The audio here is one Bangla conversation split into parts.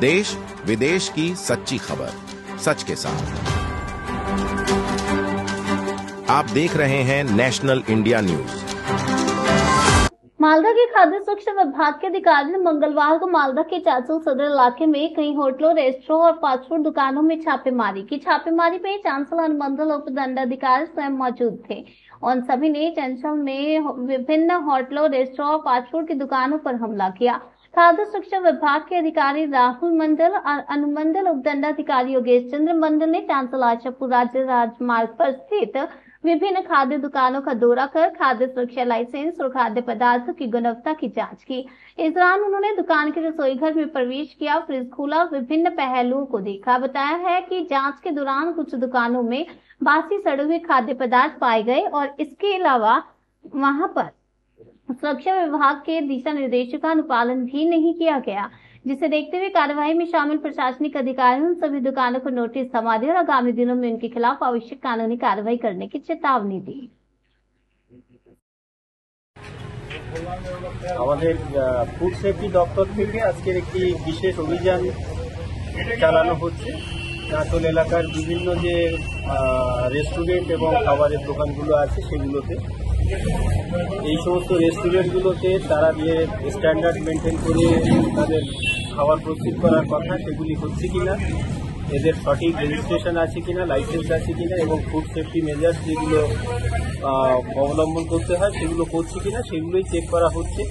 देश विदेश की सच्ची खबर सच के साथ। आप देख रहे हैं नेशनल इंडिया न्यूज। मालदा के खाद्य सुरक्षा विभाग के अधिकारी ने मंगलवार को मालदा के चाचल सदर इलाके में कई होटलों, रेस्टोरेंट और फास्ट फूड दुकानों में छापेमारी की। छापेमारी में चांसल अनुमंडल उप दंडाधिकारी स्वयं मौजूद थे। उन सभी ने चांसल में विभिन्न होटलों, रेस्टोरेंट और फास्ट फूड की दुकानों पर हमला किया। खाद्य सुरक्षा विभाग के अधिकारी राहुल मंडल और अनुमंडल उप दंडाधिकारी योगेश चंद्र मंडल ने चांसल आशापुर राज्य राजमार्ग पर स्थित विभिन्न खाद्य दुकानों का दौरा कर खाद्य सुरक्षा लाइसेंस और खाद्य पदार्थों की गुणवत्ता की जांच की। इस दौरान उन्होंने दुकान के रसोई घर में प्रवेश किया, फ्रिज खोला, विभिन्न पहलुओं को देखा। बताया है कि जांच के दौरान कुछ दुकानों में बासी सड़े हुए खाद्य पदार्थ पाए गए और इसके अलावा वहां पर सुरक्षा विभाग के दिशा निर्देशों का अनुपालन भी नहीं किया गया, जिसे देखते हुए कार्यवाही में शामिल प्रशासनिक अधिकारियों ने सभी दुकानों को नोटिस थमा दिया और आगामी दिनों में उनके खिलाफ आवश्यक कानूनी कार्रवाई करने की चेतावनी दी। আমাদের ফুড সেফটি দপ্তর থেকে আজকের একটি বিশেষ অভিযান চালানো হচ্ছে। চাঁচল এলাকার বিভিন্ন যে রেস্টুরেন্ট এবং খাবারের দোকানগুলো আছে সেগুলোতে, এই সমস্ত রেস্টুরেন্টগুলোতে তারা যে স্ট্যান্ডার্ড মেনটেন করে তাদের খাবার প্রস্তুত করার কথা সেগুলি হচ্ছে কিনা, এদের সঠিক রেজিস্ট্রেশন আছে কিনা, লাইসেন্স আছে কিনা এবং ফুড সেফটি মেজার্স যেগুলো অবলম্বন করতে হয় সেগুলো করছে কিনা সেগুলোই চেক করা হচ্ছে।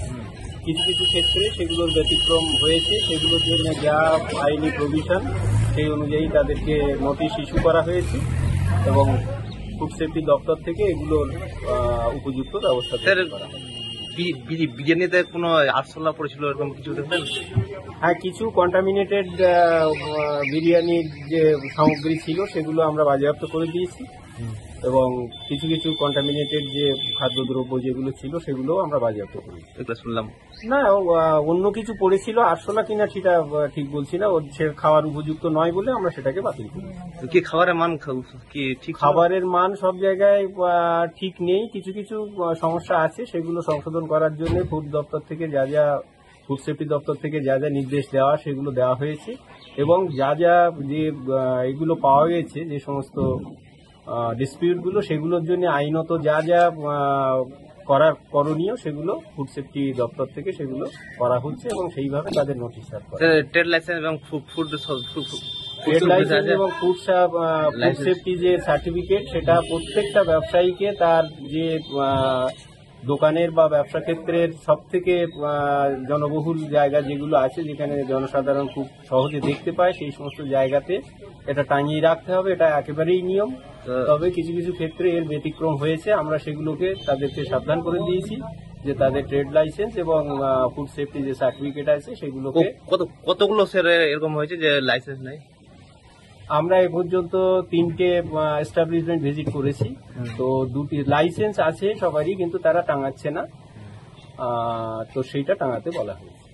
কিছু কিছু ক্ষেত্রে সেগুলোর ব্যতিক্রম হয়েছে, সেগুলোর জন্য যা আইনি প্রভিশন সেই অনুযায়ী তাদেরকে নোটিশ ইস্যু করা হয়েছে এবং ফুড সেফটি দপ্তর থেকে এগুলোর উপযুক্ত ব্যবস্থা করা হবে। বিরিয়ানিতে কোনো আরশোলা পড়েছিল এরকম কিছু দেখবেন? হ্যাঁ, কিছু কন্টামিনেটেড বিরিয়ানির যে সামগ্রী ছিল সেগুলো আমরা বাজেয়াপ্ত করে দিয়েছি এবং কিছু কিছু কন্টামিনেটেড যে খাদ্যদ্রব্য যেগুলো ছিল সেগুলো আমরা বাজেয়াপ্ত করেছি। এটা শুনলাম না, অন্য কিছু পড়েছিল, আরশোলা কিনা সেটা ঠিক বলছি না, সে খাওয়ার উপযুক্ত নয় বলে আমরা সেটাকে বাতিল করি। কি খাবারের মান কি ঠিক? খাবারের মান সব জায়গায় ঠিক নেই, কিছু কিছু সমস্যা আছে, সেগুলো সংশোধন করার জন্য ফুড দপ্তর থেকে যা যা ফুড সেফটি দপ্তর থেকে যা যা নির্দেশ দেওয়া সেগুলো দেওয়া হয়েছে এবং যা যা যে এগুলো পাওয়া গেছে যে সমস্ত ডিসপিউটগুলো সেগুলোর জন্য আইনত যা যা করার করণীয় সেগুলো ফুড সেফটি দপ্তর থেকে সেগুলো করা হচ্ছে এবং সেইভাবে তাদের নোটিশ সার্ভ করা। ট্রেড লাইসেন্স এবং ফুড ট্রেড লাইসেন্স এবং ফুড সেফটি যে সার্টিফিকেট সেটা প্রত্যেকটা ব্যবসায়ীকে তার যে দোকানের বা ব্যবসা ক্ষেত্রের সব থেকে জনবহুল জায়গা যেগুলো আছে, যেখানে জনসাধারণ খুব সহজে দেখতে পায়, সেই সমস্ত জায়গাতে এটা টাঙিয়ে রাখতে হবে। এটা একেবারেই নিয়ম। তবে কিছু কিছু ক্ষেত্রে এর ব্যতিক্রম হয়েছে, আমরা সেগুলোকে তাদেরকে সাবধান করে দিয়েছি যে তাদের ট্রেড লাইসেন্স এবং ফুড সেফটি যে সার্টিফিকেট আছে সেগুলোকে। কতগুলো এরকম হয়েছে যে লাইসেন্স নেই? আমরা এ পর্যন্ত 3টে এস্টাবলিশমেন্ট ভিজিট করেছি, তো 2টি লাইসেন্স আছে সবারই, কিন্তু তারা টাঙাচ্ছে না, তো সেইটা টাঙাতে বলা হয়েছে।